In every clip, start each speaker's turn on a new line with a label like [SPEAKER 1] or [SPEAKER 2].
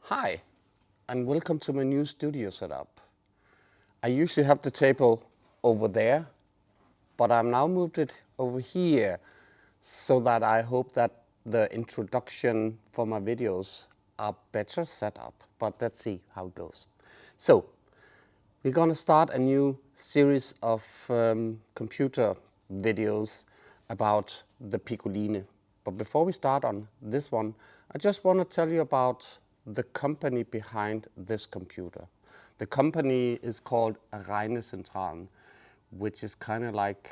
[SPEAKER 1] Hi, and welcome to my new studio setup. I usually have the table over there, but I've now moved it over here so that I hope that the introduction for my videos are better set up, but let's see how it goes. So, we're going to start a new series of computer videos about the Piccoline. But before we start on this one, I just want to tell you about the company behind this computer. The company is called Regnecentralen, which is kind of like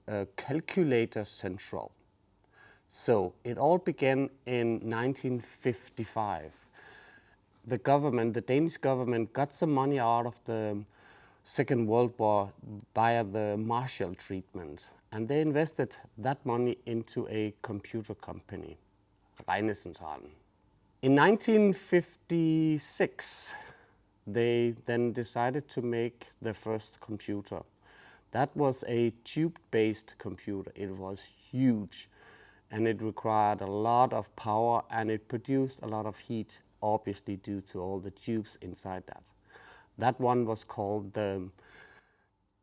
[SPEAKER 1] a calculator central. So it all began in 1955. The government, the Danish government, got some money out of the Second World War via the Marshall treatment, and they invested that money into a computer company, Regnecentralen. In 1956, they then decided to make their first computer. That was a tube-based computer. It was huge, and it required a lot of power, and it produced a lot of heat, obviously due to all the tubes inside that. That one was called the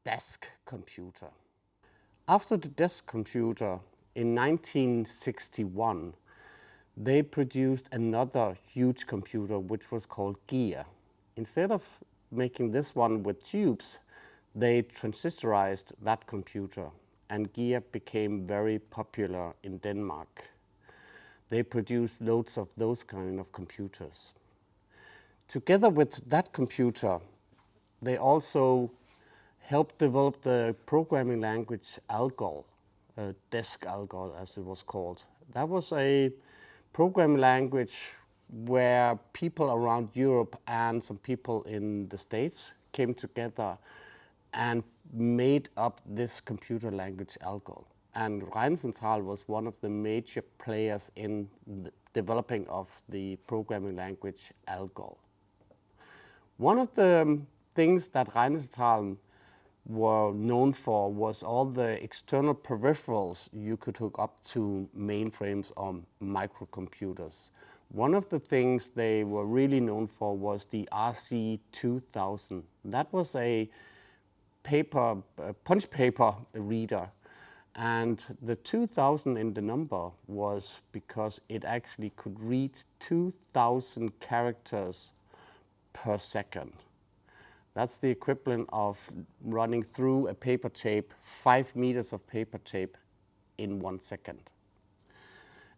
[SPEAKER 1] desk computer. After the desk computer, in 1961, they produced another huge computer which was called gear. Instead of making this one with tubes, they transistorized that computer, and gear became very popular in Denmark. They produced loads of those kind of computers. Together with that computer, they also helped develop the programming language Algol, desk Algol as it was called. That was a programming language where people around Europe and some people in the States came together and made up this computer language Algol. And Regnecentralen was one of the major players in the developing of the programming language Algol. One of the things that Regnecentralen were known for was all the external peripherals you could hook up to mainframes or microcomputers. One of the things they were really known for was the RC2000. That was a punch paper reader, and the 2000 in the number was because it actually could read 2,000 characters per second. That's the equivalent of running through a paper tape, 5 meters of paper tape in 1 second.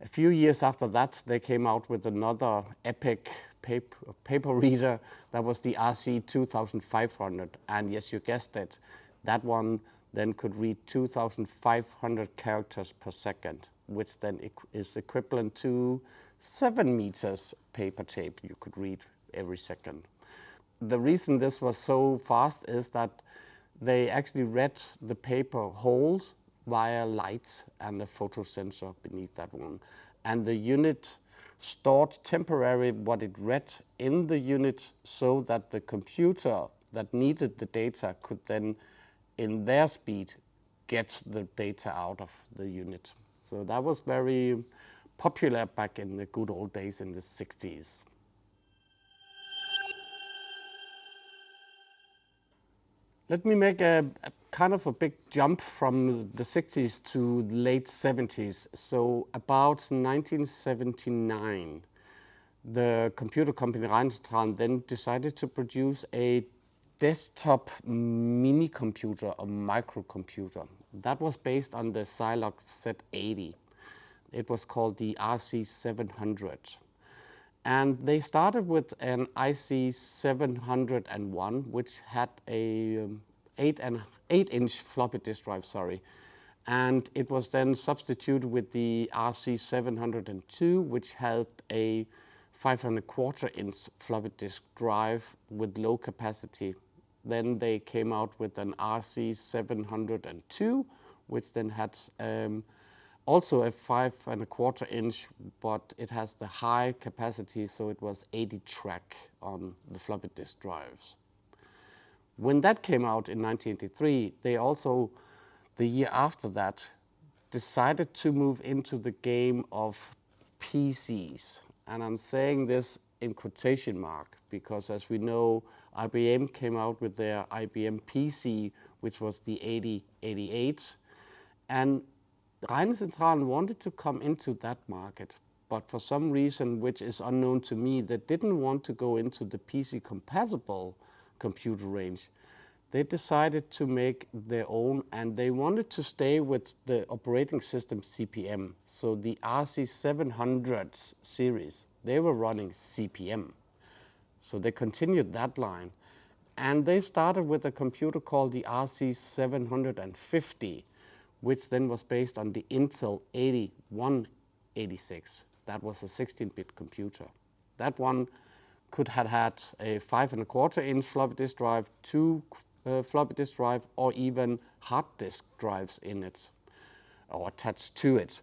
[SPEAKER 1] A few years after that, they came out with another epic paper reader. That was the RC2500. And yes, you guessed it, that one then could read 2,500 characters per second, which then is equivalent to 7 meters paper tape you could read every second. The reason this was so fast is that they actually read the paper whole via light and a photosensor beneath that one. And the unit stored temporarily what it read in the unit so that the computer that needed the data could then, in their speed, get the data out of the unit. So that was very popular back in the good old days in the 60s. Let me make a kind of a big jump from the 60s to the late 70s. So about 1979, the computer company Regnecentralen then decided to produce a desktop mini computer, a microcomputer. That was based on the Zilog Z80. It was called the RC700. And they started with an IC701, which had a 8-inch floppy disk drive, and it was then substituted with the RC702, which had a 5¼ floppy disk drive with low capacity. Then they came out with an RC702, which then had also a 5¼ but it has the high capacity, so it was 80 track on the floppy disk drives. When that came out in 1983, they also, the year after that, decided to move into the game of PCs. And I'm saying this in quotation mark, because as we know, IBM came out with their IBM PC, which was the 8088, and Regnecentralen wanted to come into that market, but for some reason, which is unknown to me, they didn't want to go into the PC-compatible computer range. They decided to make their own, and they wanted to stay with the operating system CP/M. So the RC700 series, they were running CP/M. So they continued that line. And they started with a computer called the RC750, which then was based on the Intel 8186. That was a 16-bit computer. That one could have had a 5.25-inch floppy disk drive, two floppy disk drive, or even hard disk drives in it, or attached to it.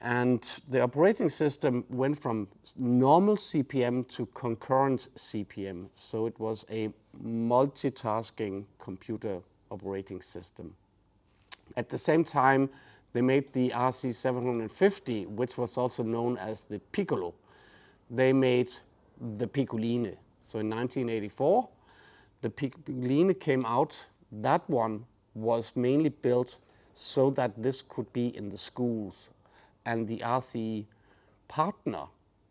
[SPEAKER 1] And the operating system went from normal CP/M to concurrent CP/M. So it was a multitasking computer operating system. At the same time, they made the RC750, which was also known as the Piccolo. They made the Piccoline. So in 1984, the Piccoline came out. That one was mainly built so that this could be in the schools. And the RC partner,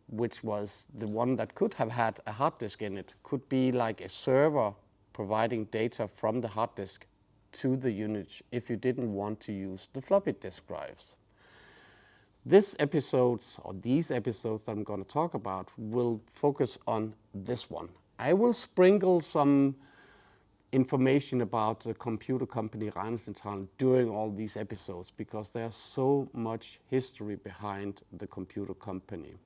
[SPEAKER 1] which was the one that could have had a hard disk in it, could be like a server providing data from the hard disk to the unit if you didn't want to use the floppy disk drives. These episodes that I'm going to talk about will focus on this one. I will sprinkle some information about the computer company Regnecentralen during all these episodes, because there's so much history behind the computer company.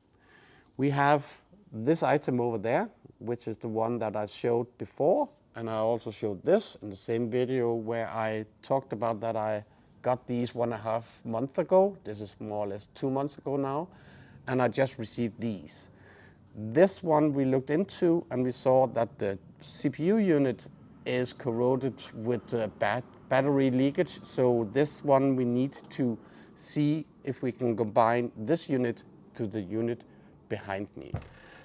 [SPEAKER 1] We have this item over there, which is the one that I showed before, and I also showed this in the same video where I talked about that I got these 1.5 months ago. This is more or less 2 months ago now, and I just received these. This one we looked into, and we saw that the CPU unit is corroded with battery leakage. So this one we need to see if we can combine this unit to the unit behind me.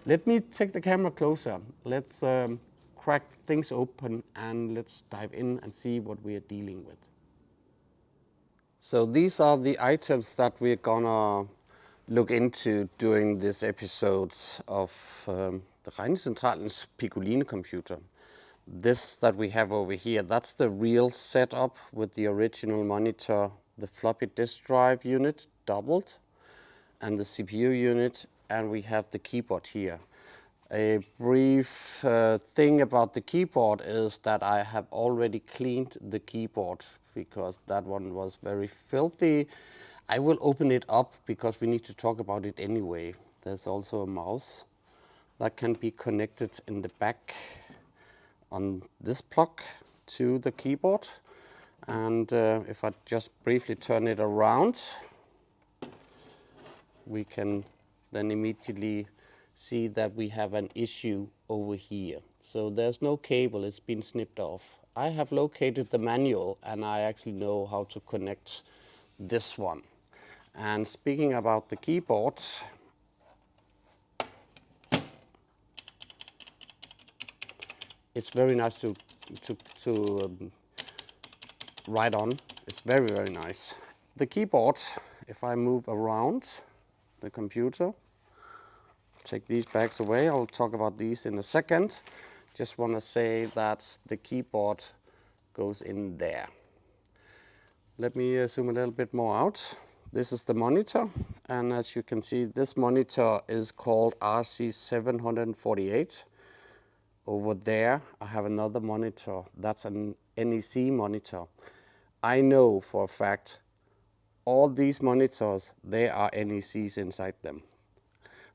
[SPEAKER 1] Let me take the camera closer. Let's crack things open and let's dive in and see what we are dealing with. So these are the items that we're gonna look into during this episodes of the Regnecentralen's Piccoline computer. This that we have over here, that's the real setup with the original monitor, the floppy disk drive unit doubled, and the CPU unit, and we have the keyboard here. A brief thing about the keyboard is that I have already cleaned the keyboard because that one was very filthy. I will open it up because we need to talk about it anyway. There's also a mouse that can be connected in the back on this plug to the keyboard. And if I just briefly turn it around, we can then immediately see that we have an issue over here. So there's no cable, it's been snipped off. I have located the manual and I actually know how to connect this one. And speaking about the keyboard, it's very nice to write on. It's very, very nice. The keyboard, if I move around the computer, take these bags away. I'll talk about these in a second. Just want to say that the keyboard goes in there. Let me zoom a little bit more out. This is the monitor, and as you can see, this monitor is called RC748. Over there, I have another monitor. That's an NEC monitor. I know for a fact all these monitors, they are NECs inside them.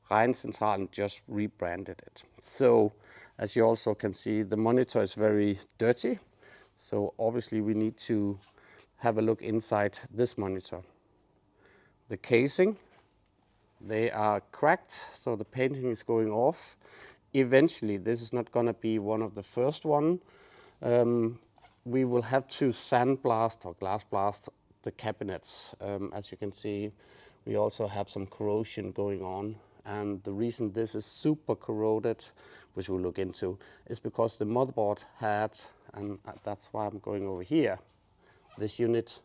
[SPEAKER 1] Regnecentralen just rebranded it. So, as you also can see, the monitor is very dirty. So obviously we need to have a look inside this monitor. The casing, they are cracked, so the painting is going off. Eventually, this is not going to be one of the first one. We will have to sandblast or glass blast the cabinets. As you can see, we also have some corrosion going on And the reason this is super corroded, which we'll look into, is because the motherboard had, and that's why I'm going over here, this unit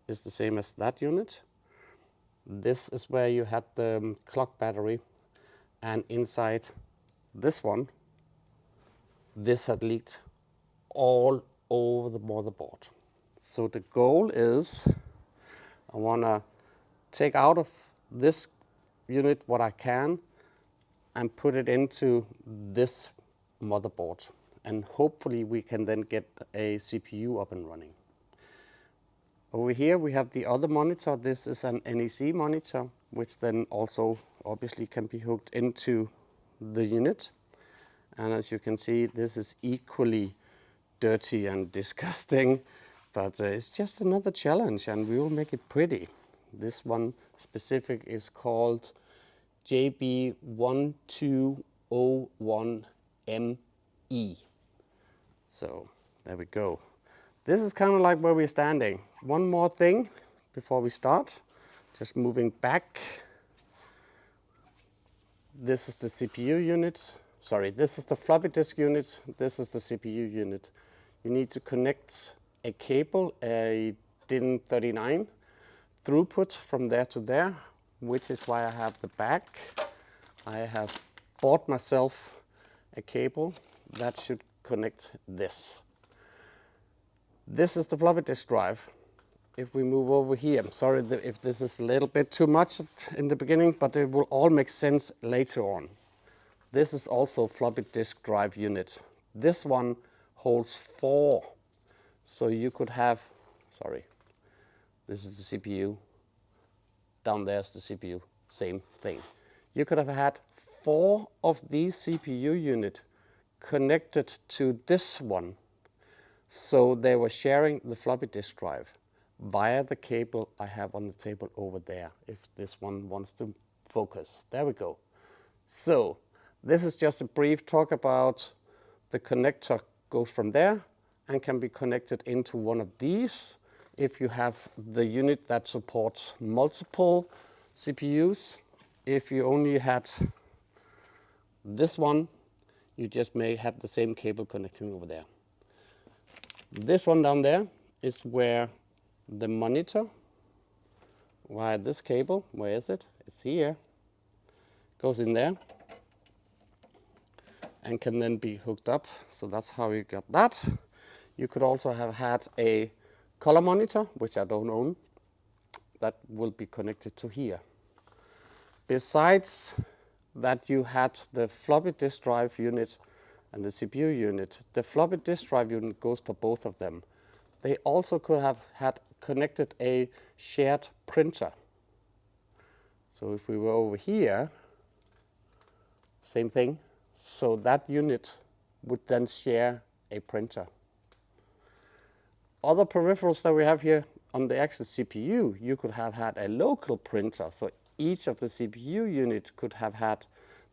[SPEAKER 1] is the same as that unit. This is where you had the clock battery, and inside this one, this had leaked all over the motherboard. So the goal is, I want to take out of this unit what I can and put it into this motherboard. And hopefully we can then get a CPU up and running. Over here we have the other monitor. This is an NEC monitor, which then also obviously can be hooked into the unit. And as you can see, this is equally dirty and disgusting, but it's just another challenge, and we will make it pretty. This one specific is called JB1201ME. So there we go. This is kind of like where we're standing. One more thing before we start, just moving back. This is the CPU unit. Sorry, this is the floppy disk unit. This is the CPU unit. You need to connect a cable, a DIN39 throughput from there to there, which is why I have the back. I have bought myself a cable that should connect this. This is the floppy disk drive. If we move over here, I'm sorry if this is a little bit too much in the beginning, but it will all make sense later on. This is also floppy disk drive unit. This one holds 4. So you could have, sorry, this is the CPU. Down there's the CPU, same thing. You could have had 4 of these CPU units connected to this one. So they were sharing the floppy disk drive via the cable I have on the table over there, if this one wants to focus. There we go. So this is just a brief talk about the connector goes from there and can be connected into one of these. If you have the unit that supports multiple CPUs, if you only had this one, you just may have the same cable connecting over there. This one down there is where the monitor, via this cable, where is it? It's here, goes in there and can then be hooked up. So that's how you got that. You could also have had a color monitor, which I don't own, that will be connected to here. Besides that, you had the floppy disk drive unit and the CPU unit. The floppy disk drive unit goes for both of them. They also could have had connected a shared printer. So if we were over here, same thing. So that unit would then share a printer. Other peripherals that we have here on the actual CPU, you could have had a local printer. So each of the CPU units could have had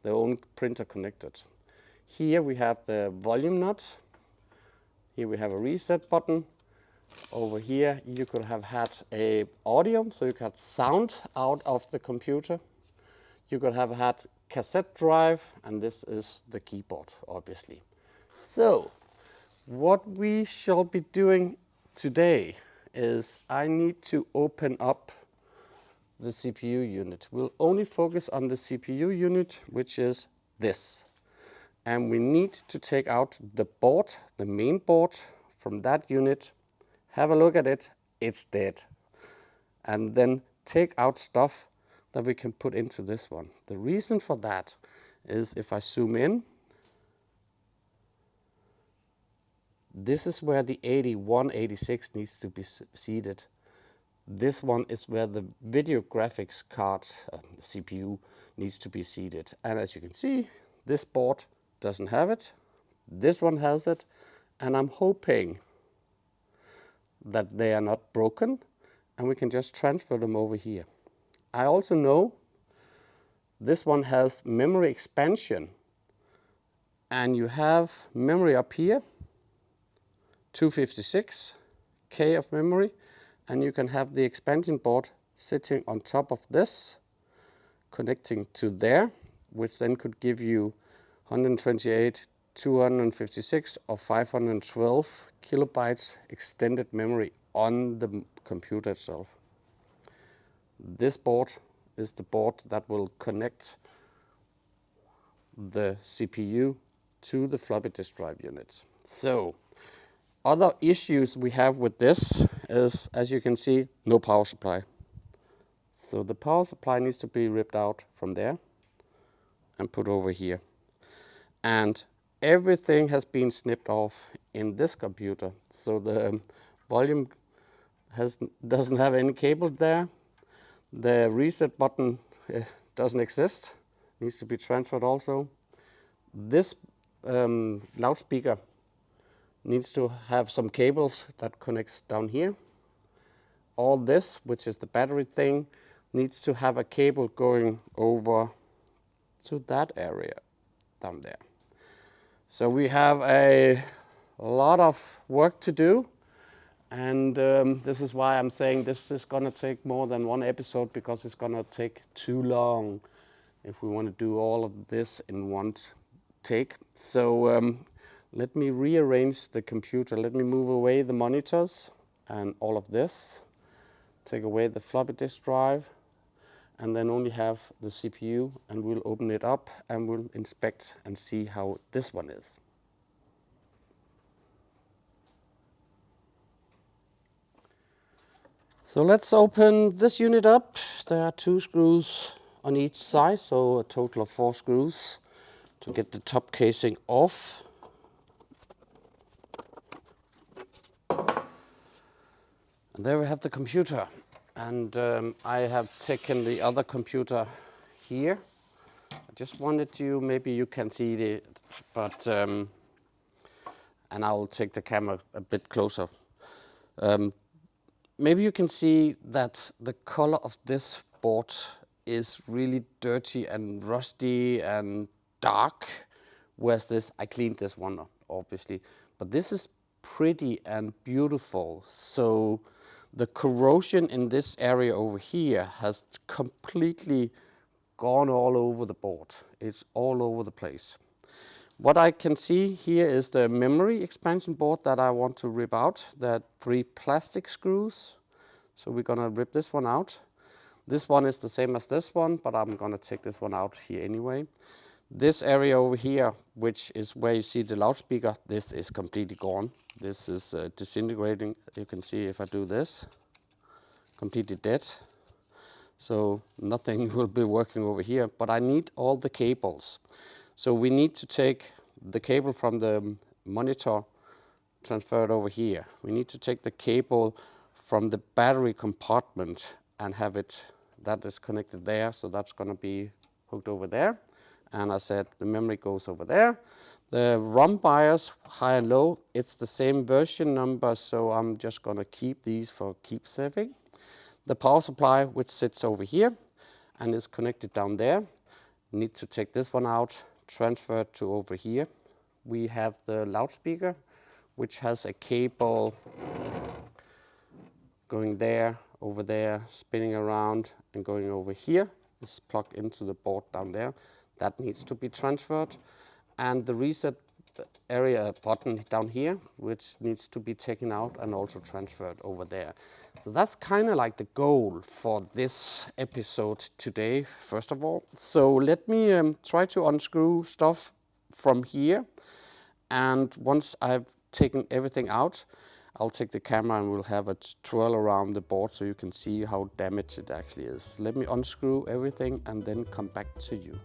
[SPEAKER 1] their own printer connected. Here we have the volume nut. Here we have a reset button. Over here you could have had a audio, so you could have sound out of the computer. You could have had cassette drive, and this is the keyboard, obviously. So what we shall be doing today is I need to open up the CPU unit. We'll only focus on the CPU unit, which is this. And we need to take out the board, the main board from that unit, have a look at it, it's dead. And then take out stuff that we can put into this one. The reason for that is if I zoom in, this is where the 8186 needs to be seated. This one is where the video graphics card, the CPU, needs to be seated. And as you can see, this board doesn't have it. This one has it. And I'm hoping that they are not broken and we can just transfer them over here. I also know this one has memory expansion, and you have memory up here, 256K of memory, and you can have the expansion board sitting on top of this, connecting to there, which then could give you 128, 256 or 512 kilobytes extended memory on the computer itself. This board is the board that will connect the CPU to the floppy disk drive unit. So, other issues we have with this is, as you can see, no power supply. So the power supply needs to be ripped out from there and put over here. And everything has been snipped off in this computer. So the volume doesn't have any cable there. The reset button doesn't exist. Needs to be transferred also. This loudspeaker needs to have some cables that connects down here. All this, which is the battery thing, needs to have a cable going over to that area down there. So we have a lot of work to do, and this is why I'm saying this is gonna take more than one episode, because it's gonna take too long if we want to do all of this in one take. So let me rearrange the computer. Let me move away the monitors and all of this. Take away the floppy disk drive, and then only have the CPU, and we'll open it up and we'll inspect and see how this one is. So let's open this unit up. There are 2 screws on each side, so a total of 4 screws to get the top casing off. And there we have the computer. And I have taken the other computer here. I just wanted you, maybe you can see it, but, and I'll take the camera a bit closer. Maybe you can see that the color of this board is really dirty and rusty and dark, whereas this, I cleaned this one obviously, but this is pretty and beautiful. So the corrosion in this area over here has completely gone all over the board. It's all over the place. What I can see here is the memory expansion board that I want to rip out. There are 3 plastic screws. So we're gonna rip this one out. This one is the same as this one, but I'm gonna take this one out here anyway. This area over here, which is where you see the loudspeaker, this is completely gone. This is disintegrating. You can see if I do this, completely dead. So nothing will be working over here, but I need all the cables. So we need to take the cable from the monitor, transfer it over here. We need to take the cable from the battery compartment and have it, that is connected there, so that's gonna be hooked over there. And I said the memory goes over there. The ROM BIOS, high and low, it's the same version number, so I'm just gonna keep these for keepsaving. The power supply, which sits over here and is connected down there. Need to take this one out, transfer it to over here. We have the loudspeaker, which has a cable going there, over there, spinning around and going over here. It's plugged into the board down there. That needs to be transferred. And the reset area button down here, which needs to be taken out and also transferred over there. So that's kind of like the goal for this episode today, first of all. So let me try to unscrew stuff from here. And once I've taken everything out, I'll take the camera and we'll have a twirl around the board so you can see how damaged it actually is. Let me unscrew everything and then come back to you.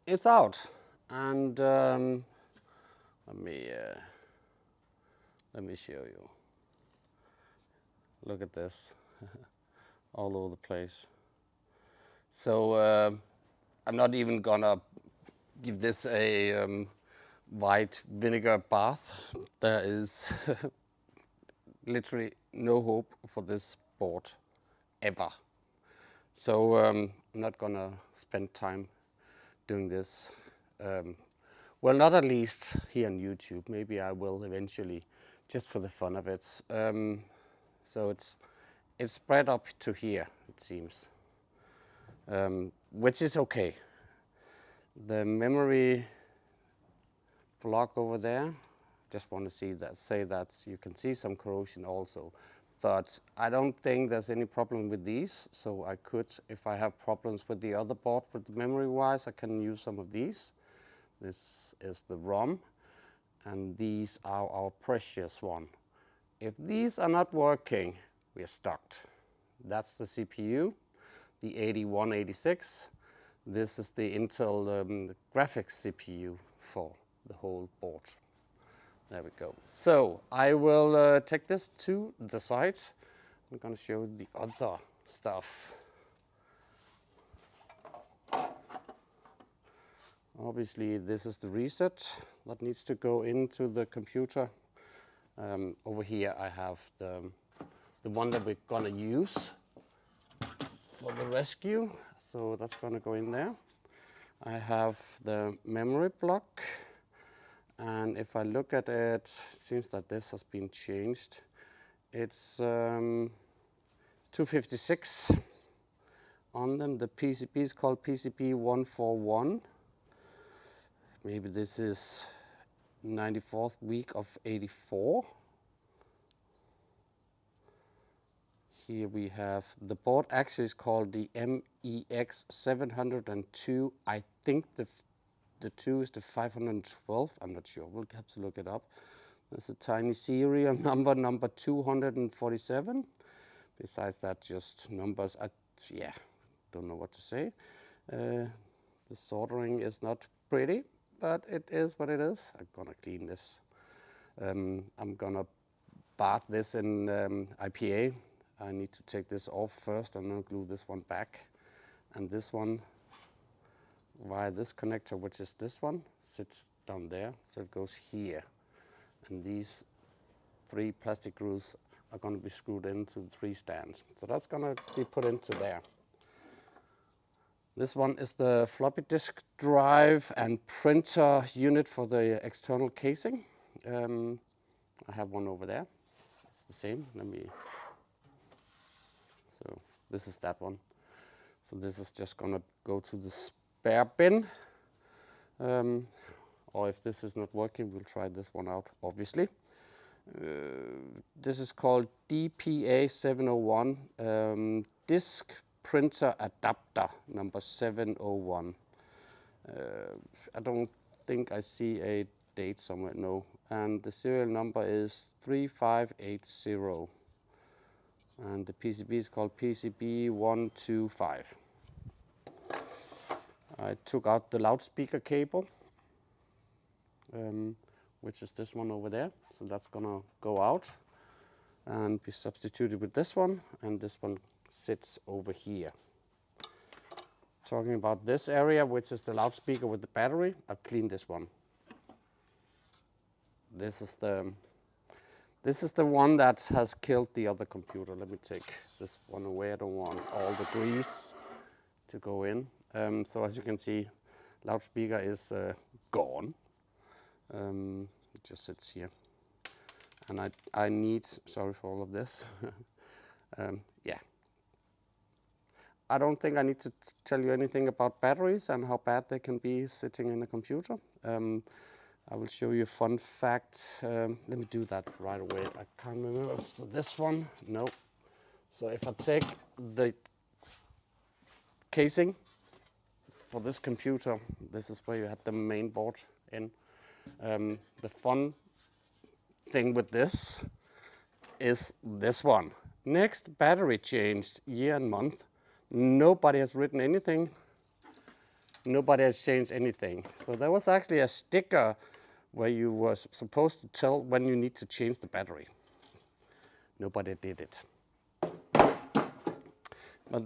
[SPEAKER 1] it's out. And let me show you. Look at this, all over the place. So I'm not even gonna give this a white vinegar bath. There is literally no hope for this board ever. So I'm not gonna spend time doing this. Well, not at least here on YouTube. Maybe I will eventually, just for the fun of it. So it's spread up to here, it seems, which is okay. The memory block over there, just want to say that you can see some corrosion also. But I don't think there's any problem with these. So I could, if I have problems with the other board, with the memory wise, I can use some of these. This is the ROM, and these are our precious one. If these are not working, we're stuck. That's the CPU, the 8186. This is the Intel graphics CPU for the whole board. There we go. So I will take this to the side. I'm going to show the other stuff. Obviously, this is the reset that needs to go into the computer. Over here, I have the one that we're going to use for the rescue. So that's going to go in there. I have the memory block. And if I look at it, it seems that this has been changed. It's 256 on them. The PCB is called PCB 141. Maybe this is 94th week of 84. Here we have the board actually is called the MEX702. I think the 2 is the 512. I'm not sure. We'll have to look it up. There's a tiny serial number 247. Besides that, just numbers. Yeah, don't know what to say. The soldering is not pretty, but it is what it is. I'm gonna clean this. I'm gonna bath this in IPA. I need to take this off first and then glue this one back. And this one, via this connector, which is this one, sits down there, so it goes here. And these 3 plastic grooves are going to be screwed into 3 stands. So that's going to be put into there. This one is the floppy disk drive and printer unit for the external casing. I have one over there. It's the same. So this is that one. So this is just going to go to the spare bin. Or if this is not working, we'll try this one out, obviously. This is called DPA701, disk printer adapter number 701. I don't think I see a date somewhere, no. And the serial number is 3580. And the PCB is called PCB125. I took out the loudspeaker cable, which is this one over there. So that's gonna go out and be substituted with this one, and this one sits over here. Talking about this area, which is the loudspeaker with the battery, I've cleaned this one. This is the one that has killed the other computer. Let me take this one away. I don't want all the grease to go in. So as you can see, loudspeaker is gone. It just sits here. And I need, sorry for all of this. Yeah. I don't think I need to tell you anything about batteries and how bad they can be sitting in a computer. I will show you a fun fact. Let me do that right away. I can't remember if it's this one. No. So if I take the casing for this computer, this is where you had the main board in. The fun thing with this is this one. Next battery changed, year and month. Nobody has written anything. nobody has changed anything. So there was actually a sticker where you were supposed to tell when you need to change the battery. Nobody did it. But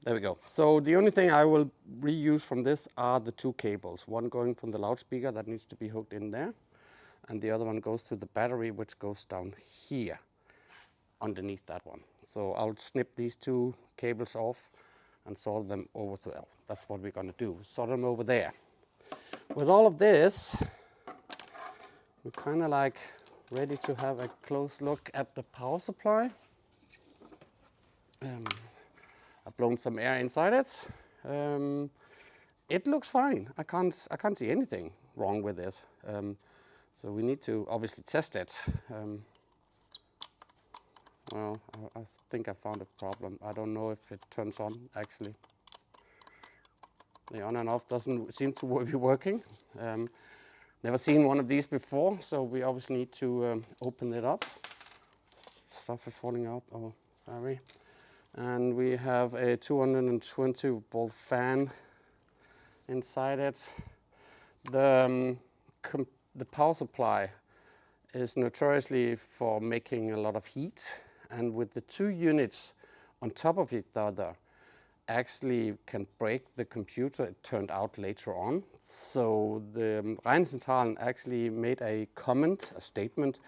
[SPEAKER 1] there we go. So the only thing I will reuse from this are the two cables. One going from the loudspeaker that needs to be hooked in there, and the other one goes to the battery, which goes down here underneath that one. So I'll snip these two cables off and solder them over to L. That's what we're going to do, solder them over there. With all of this, we're kind of like ready to have a close look at the power supply. I've blown some air inside it. It looks fine. I can't see anything wrong with it. So we need to obviously test it. Well, I think I found a problem. I don't know if it turns on actually. The on and off doesn't seem to be working. Never seen one of these before, so we obviously need to open it up. Stuff is falling out. Oh, sorry. And we have a 220 volt fan inside it. The power supply is notoriously for making a lot of heat, and with the two units on top of each other actually can break the computer, it turned out later on. So the Regnecentralen actually made a comment, a statement,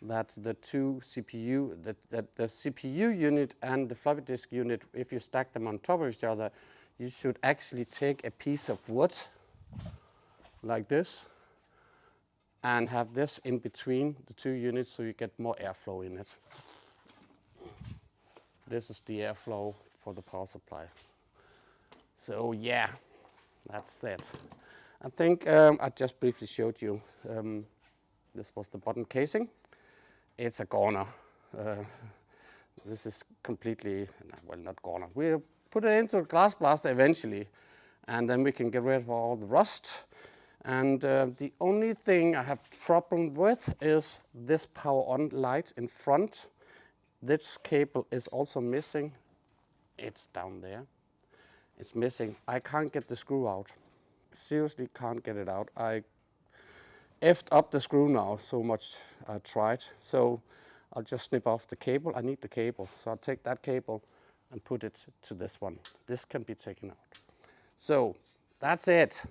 [SPEAKER 1] that the two CPU, that the CPU unit and the floppy disk unit, if you stack them on top of each other, you should actually take a piece of wood like this and have this in between the two units so you get more airflow in it. This is the airflow for the power supply. So yeah, that's it. I think I just briefly showed you. This was the bottom casing. It's a goner. This is completely, well, not goner. We'll put it into a glass blaster eventually, and then we can get rid of all the rust. And the only thing I have problem with is this power on light in front. This cable is also missing. It's down there. It's missing. I can't get the screw out. Seriously can't get it out. I effed up the screw now so much I tried. So I'll just snip off the cable. I need the cable. So I'll take that cable and put it to this one. This can be taken out. So that's it.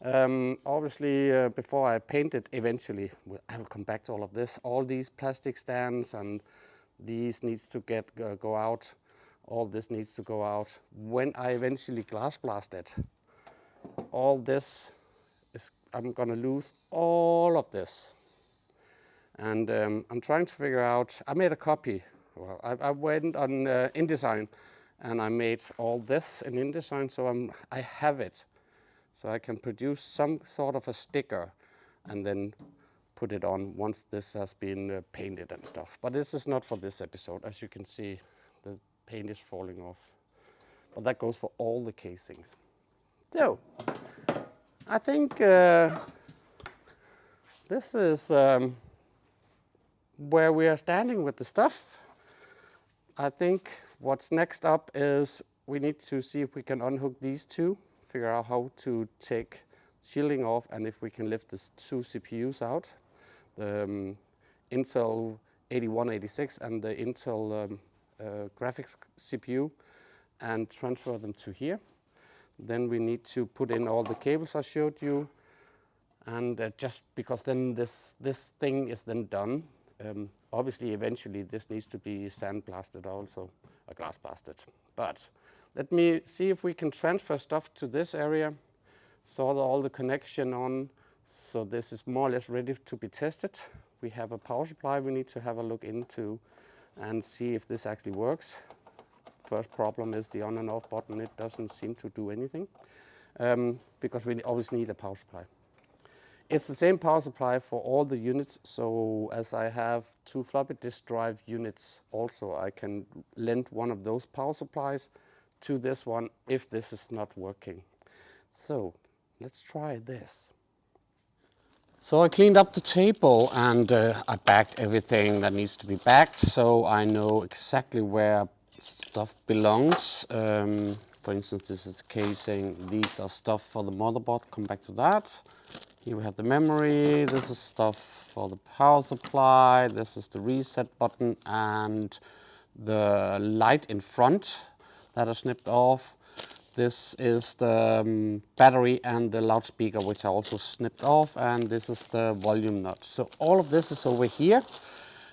[SPEAKER 1] Obviously, before I paint it eventually, I will come back to all of this. All these plastic stands and these needs to go out. All this needs to go out. When I eventually glass blast it, all this is, I'm gonna lose all of this. And I'm trying to figure out, I made a copy. Well, I went on InDesign and I made all this in InDesign, so I have it. So I can produce some sort of a sticker and then put it on once this has been painted and stuff. But this is not for this episode. As you can see, the paint is falling off. But that goes for all the casings. So, I think this is where we are standing with the stuff. I think what's next up is we need to see if we can unhook these two, figure out how to take shielding off, and if we can lift the two CPUs out, the Intel 8186 and the Intel graphics CPU, and transfer them to here. Then we need to put in all the cables I showed you, and just because then this thing is then done. Obviously, eventually this needs to be sandblasted also, or glass blasted. But let me see if we can transfer stuff to this area, solder all the connection on, so this is more or less ready to be tested. We have a power supply we need to have a look into and see if this actually works. First problem is the on and off button. It doesn't seem to do anything because we always need a power supply. It's the same power supply for all the units, so as I have two floppy disk drive units also, I can lend one of those power supplies to this one if this is not working. So let's try this. So I cleaned up the table and I bagged everything that needs to be bagged, so I know exactly where stuff belongs. For instance, this is the casing. These are stuff for the motherboard. Come back to that. Here we have the memory. This is stuff for the power supply. This is the reset button and the light in front that are snipped off. This is the battery and the loudspeaker, which are also snipped off, and this is the volume nut. So all of this is over here.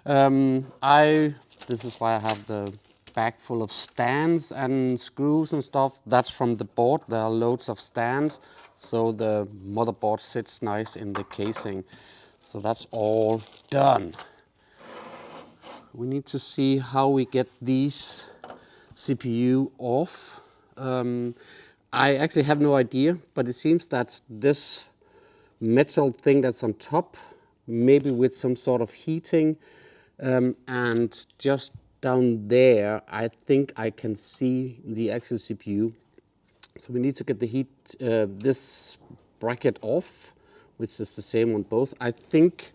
[SPEAKER 1] This is why I have the bag full of stands and screws and stuff. That's from the board. There are loads of stands, so the motherboard sits nice in the casing. So that's all done. We need to see how we get these CPU off. I actually have no idea, but it seems that this metal thing that's on top, maybe with some sort of heating, and just down there, I think I can see the actual CPU. So we need to get the this bracket off, which is the same on both. I think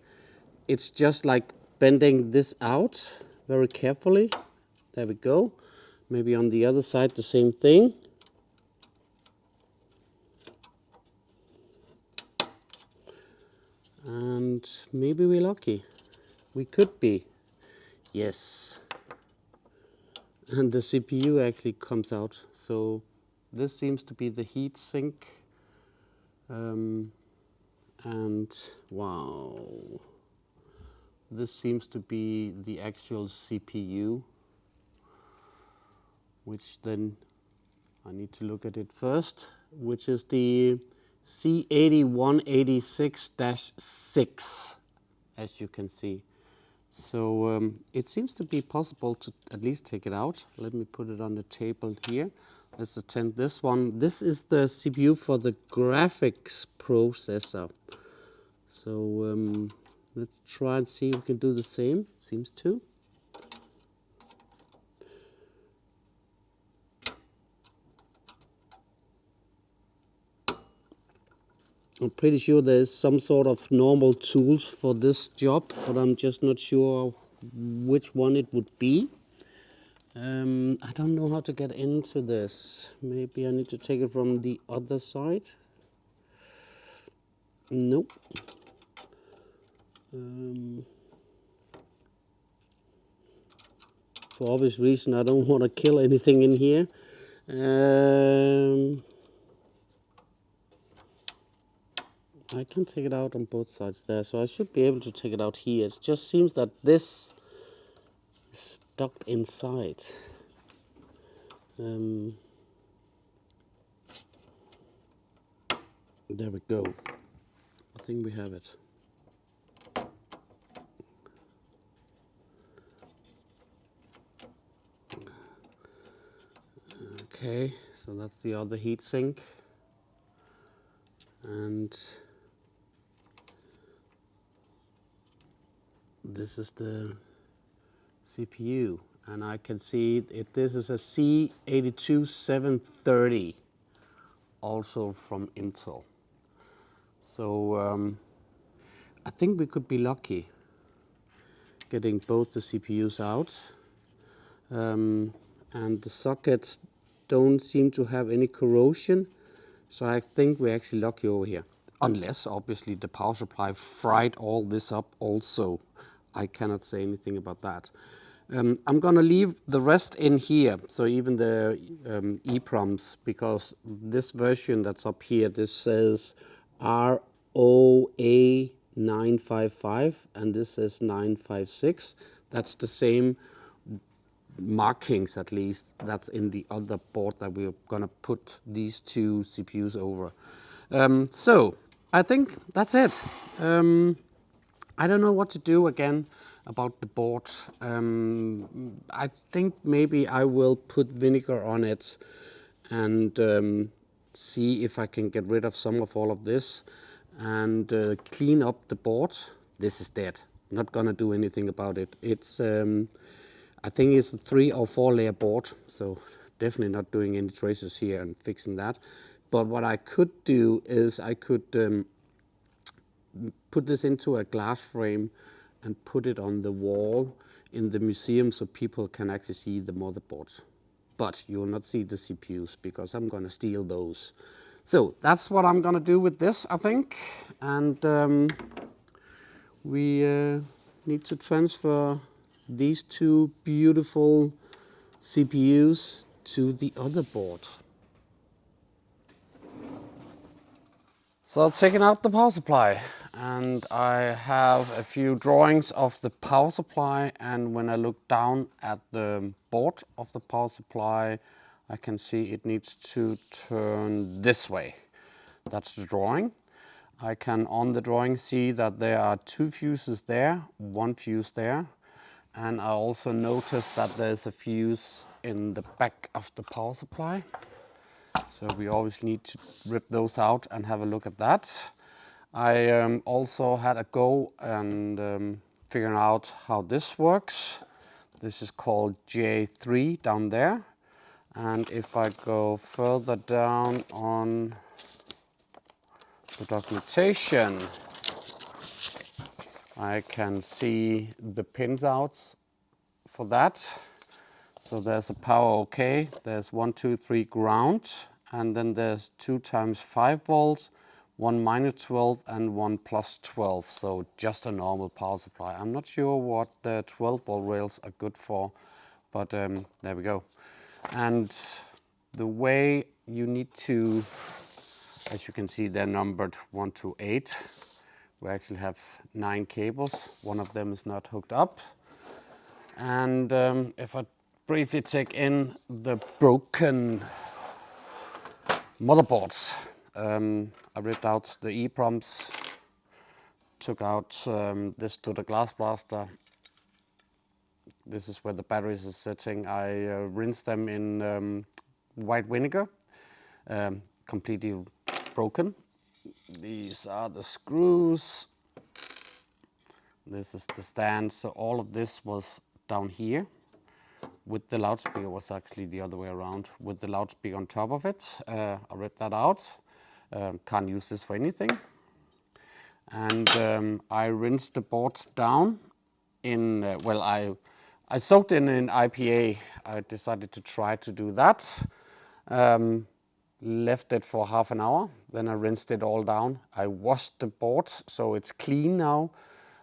[SPEAKER 1] it's just like bending this out very carefully. There we go. Maybe on the other side the same thing. And maybe we're lucky. We could be. Yes. And the CPU actually comes out. So this seems to be the heat sink. And wow. This seems to be the actual CPU, which then I need to look at it first, which is the C8186-6, as you can see. So it seems to be possible to at least take it out. Let me put it on the table here. Let's attend this one. This is the CPU for the graphics processor. So let's try and see if we can do the same. Seems to. I'm pretty sure there's some sort of normal tools for this job, but I'm just not sure which one it would be. I don't know how to get into this. Maybe I need to take it from the other side. Nope. For obvious reason, I don't want to kill anything in here. I can take it out on both sides there, so I should be able to take it out here. It just seems that this is stuck inside. There we go. I think we have it. Okay, so that's the other heat sink. And this is the CPU, and I can see this is a C82730, also from Intel. So I think we could be lucky getting both the CPUs out, and the sockets don't seem to have any corrosion, so I think we're actually lucky over here. Unless, obviously, the power supply fried all this up also. I cannot say anything about that. I'm going to leave the rest in here, so even the EEPROMs, because this version that's up here, this says ROA 955, and this says 956. That's the same markings, at least, that's in the other board that we're going to put these two CPUs over. So I think that's it. I don't know what to do again about the board. I think maybe I will put vinegar on it and see if I can get rid of some of all of this and clean up the board. This is dead. Not gonna do anything about it. It's I think it's a 3 or 4 layer board, so definitely not doing any traces here and fixing that. But what I could do is I could put this into a glass frame and put it on the wall in the museum so people can actually see the motherboards. but you will not see the CPUs because I'm going to steal those. So that's what I'm going to do with this, I think. And we need to transfer these two beautiful CPUs to the other board. So I've taken out the power supply, and I have a few drawings of the power supply, and when I look down at the board of the power supply, I can see it needs to turn this way. That's the drawing. I can on the drawing see that there are two fuses there, one fuse there, and I also noticed that there's a fuse in the back of the power supply. So we always need to rip those out and have a look at that. I also had a go and figuring out how this works. This is called J3 down there. And if I go further down on the documentation, I can see the pins out for that. So there's a power OK, there's 1, 2, 3 ground, and then there's 2 times 5 volts, 1 minus 12 and 1 plus 12. So just a normal power supply. I'm not sure what the 12 volt rails are good for, but there we go. And the way you need to, as you can see, they're numbered 1 to 8. We actually have 9 cables. One of them is not hooked up. And if I briefly take in the broken motherboards. I ripped out the EEPROMs, took out this to the glass blaster. This is where the batteries are sitting. I rinsed them in white vinegar, completely broken. These are the screws. This is the stand. So all of this was down here. With the loudspeaker was actually the other way around. With the loudspeaker on top of it, I ripped that out. Can't use this for anything. And I rinsed the boards down in, well, I soaked in IPA. I decided to try to do that. Left it for half an hour. Then I rinsed it all down. I washed the board so it's clean now.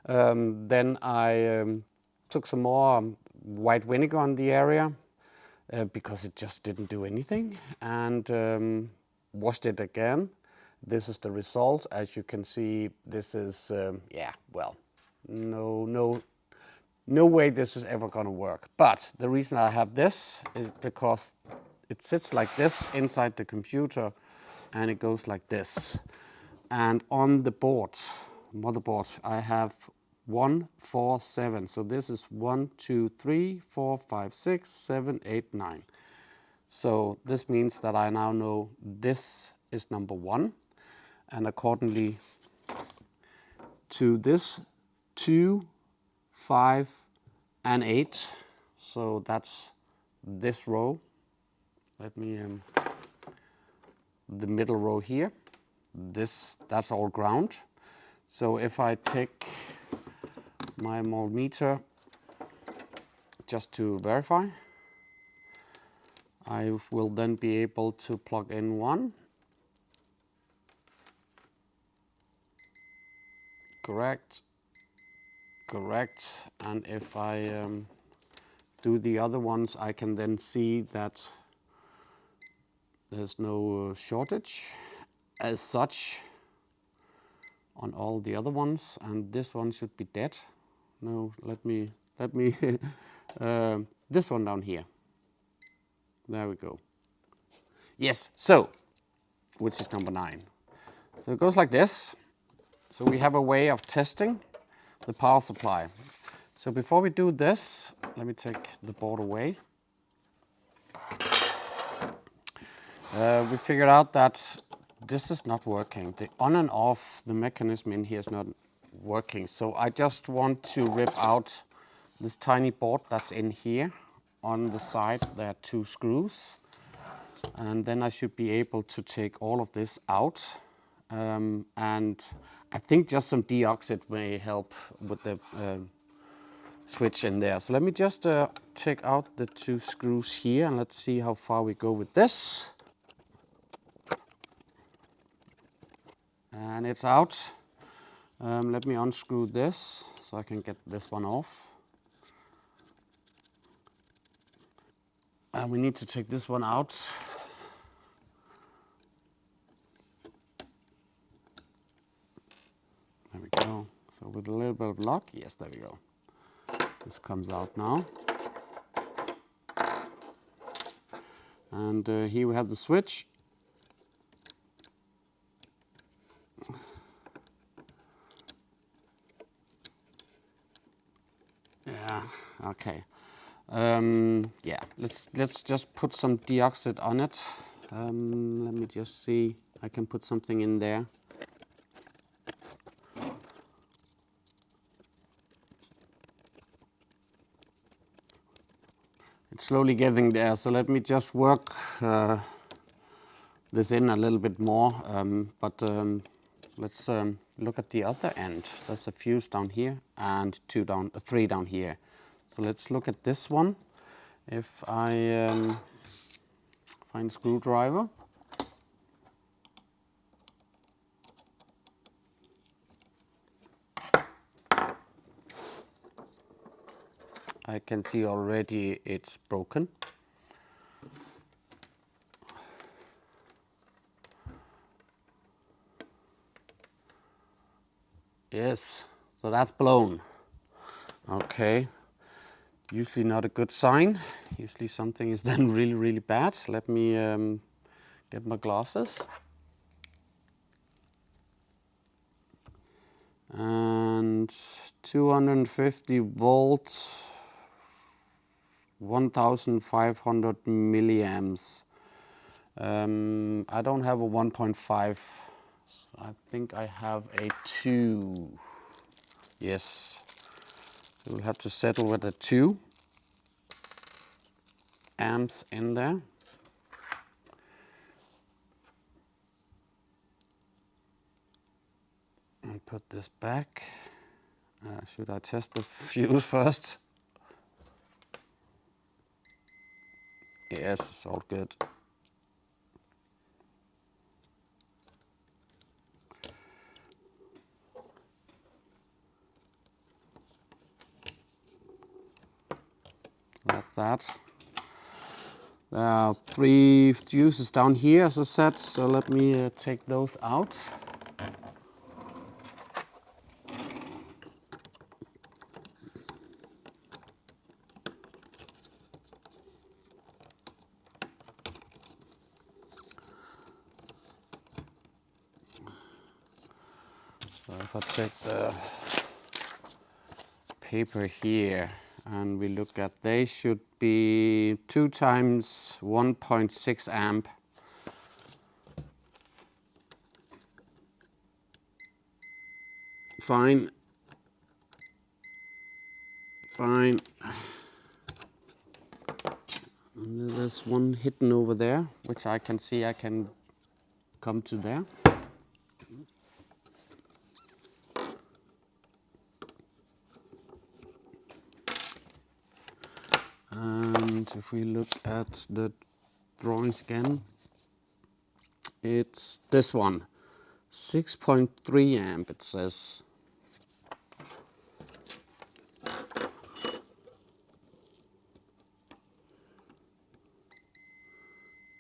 [SPEAKER 1] Then I took some more white vinegar on the area because it just didn't do anything, and washed it again. This is the result. As you can see, this is yeah, well, no way this is ever gonna work. But the reason I have this is because it sits like this inside the computer, and it goes like this. And on the board, motherboard, I have 1, 4, 7. So this is 1, 2, 3, 4, 5, 6, 7, 8, 9. So this means that I now know this is number 1. And accordingly to this, 2, 5, and 8. So that's this row. Let me, the middle row here. That's all ground. So if I take my multimeter just to verify, I will then be able to plug in 1. Correct. Correct. And if I do the other ones, I can then see that there's no shortage as such on all the other ones, and this one should be dead. No, let me this one down here. There we go. Yes, so, which is number 9. So it goes like this. So we have a way of testing the power supply. So before we do this, let me take the board away. We figured out that this is not working. The on and off, the mechanism in here is not working. So I just want to rip out this tiny board that's in here. On the side, there are 2 screws. And then I should be able to take all of this out. And I think just some deoxit may help with the switch in there. So let me just take out the 2 screws here and let's see how far we go with this. And it's out. Let me unscrew this so I can get this one off. And we need to take this one out. There we go. So with a little bit of luck, yes, there we go. This comes out now. And here we have the switch. Yeah, okay. Yeah, let's just put some deoxide on it. Let me just see. I can put something in there. It's slowly getting there, so let me just work this in a little bit more. Let's look at the other end. There's a fuse down here and 3 down here. So let's look at this one. If I find a screwdriver. I can see already it's broken. Yes, so that's blown. Okay, usually not a good sign. Usually something is then really, really bad. Let me get my glasses. And 250 volts, 1500 milliamps. I don't have a 1.5. I think I have a 2. Yes, we'll have to settle with a 2 amps in there. And put this back. Should I test the fuse first? Yes, it's all good. Like that. There are 3 fuses down here, as I said, so let me take those out. So if I take the paper here and we look at, they should be 2 times 1.6 amp. Fine. Fine. And there's one hidden over there, which I can see I can come to there. And if we look at the drawings again, it's this one, 6.3 amp it says.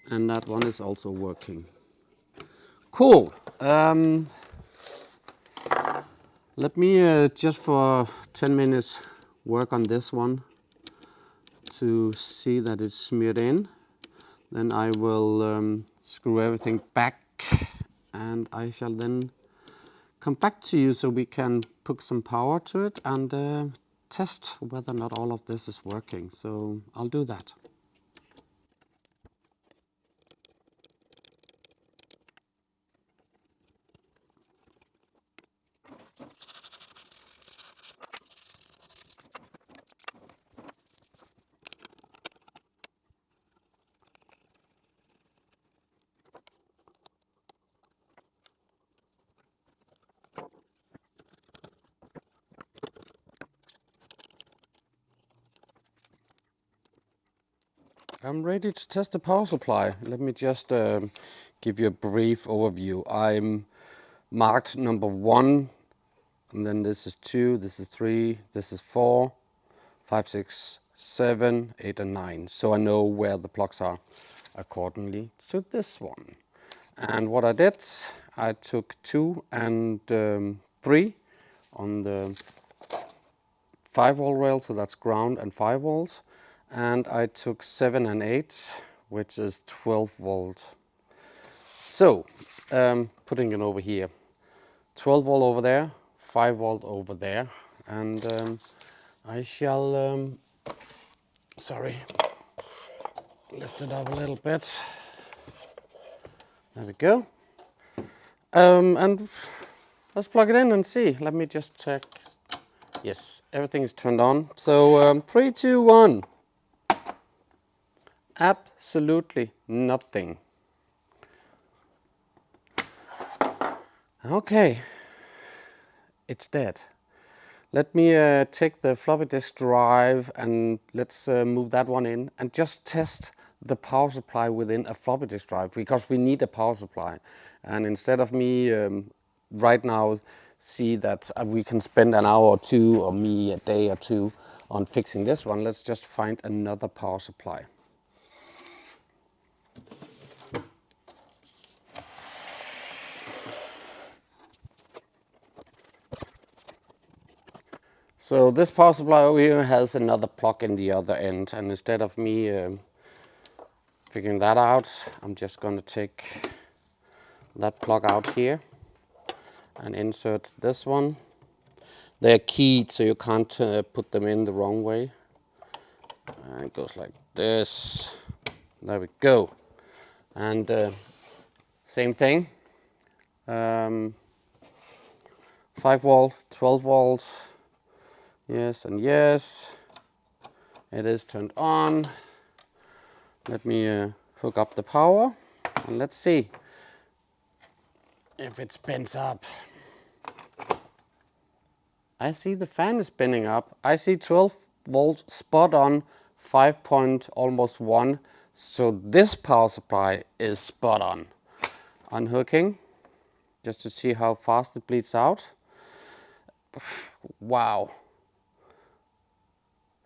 [SPEAKER 1] And that one is also working. Cool. Let me just for 10 minutes work on this one to see that it's smeared in. Then I will screw everything back and I shall then come back to you so we can put some power to it and test whether or not all of this is working. So I'll do that. I'm ready to test the power supply. Let me just give you a brief overview. I'm marked number 1, and then this is 2, this is 3, this is 4, 5, 6, 7, 8 and 9. So I know where the plugs are accordingly to this one. And what I did, I took 2 and 3 on the 5-volt rail, so that's ground and 5 volts. And I took 7 and 8, which is 12 volt. So, putting it over here. 12 volt over there, 5 volt over there. And I shall, lift it up a little bit. There we go. And let's plug it in and see. Let me just check. Yes, everything is turned on. So 3, 2, 1. Absolutely nothing. Okay, it's dead. Let me take the floppy disk drive and let's move that one in and just test the power supply within a floppy disk drive, because we need a power supply. And instead of me right now see that we can spend an hour or two, or me a day or two on fixing this one, let's just find another power supply. So this power supply over here has another plug in the other end, and instead of me figuring that out, I'm just going to take that plug out here and insert this one. They're keyed, so you can't put them in the wrong way. And it goes like this. There we go. And same thing. 5 volt, 12 volts. Yes and yes. It is turned on. Let me hook up the power and let's see if it spins up. I see the fan is spinning up. I see 12 volts spot on, 5 point almost 1. So this power supply is spot on. Unhooking, just to see how fast it bleeds out. Wow.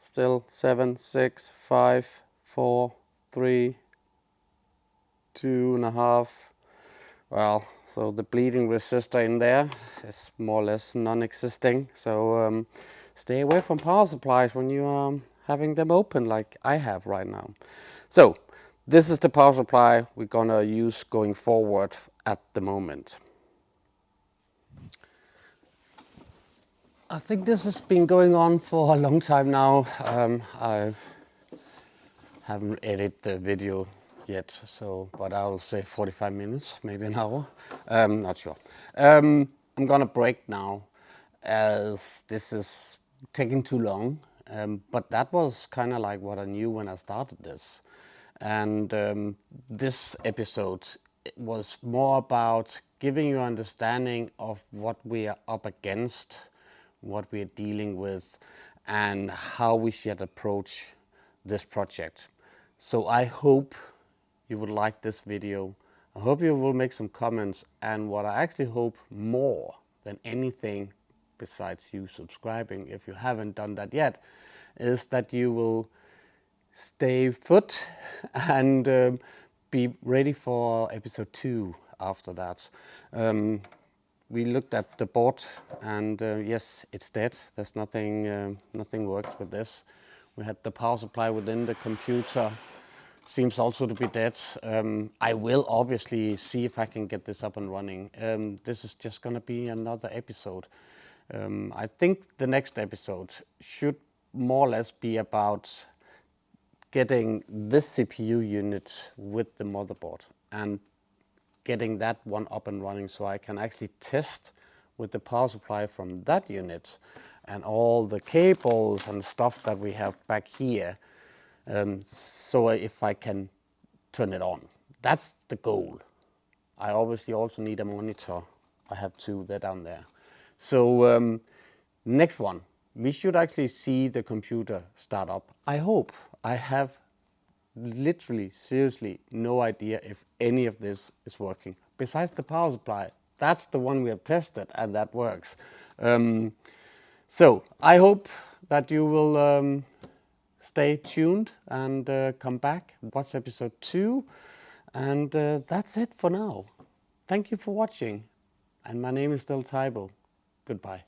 [SPEAKER 1] Still 7, 6, 5, 4, 3, 2.5. Well, so the bleeding resistor in there is more or less non-existing. So stay away from power supplies when you are having them open like I have right now. So this is the power supply we're gonna use going forward at the moment. I think this has been going on for a long time now. I haven't edited the video yet, so but I will say 45 minutes, maybe an hour. Not sure. I'm gonna break now as this is taking too long. But that was kind of like what I knew when I started this. And this episode was more about giving you an understanding of what we are up against, what we are dealing with, and how we should approach this project. So I hope you would like this video. I hope you will make some comments, and what I actually hope more than anything, besides you subscribing if you haven't done that yet, is that you will stay put and be ready for episode 2 after that. We looked at the board and yes, it's dead. There's nothing works with this. We had the power supply within the computer. Seems also to be dead. I will obviously see if I can get this up and running. This is just gonna be another episode. I think the next episode should more or less be about getting this CPU unit with the motherboard and getting that one up and running, so I can actually test with the power supply from that unit and all the cables and stuff that we have back here. So if I can turn it on, that's the goal. I obviously also need a monitor. I have 2, they're down there. So next one, we should actually see the computer start up. I hope. I have literally, seriously, no idea if any of this is working. Besides the power supply, that's the one we have tested and that works. So I hope that you will stay tuned and come back, watch episode 2. And that's it for now. Thank you for watching. And my name is still Tybo. Goodbye.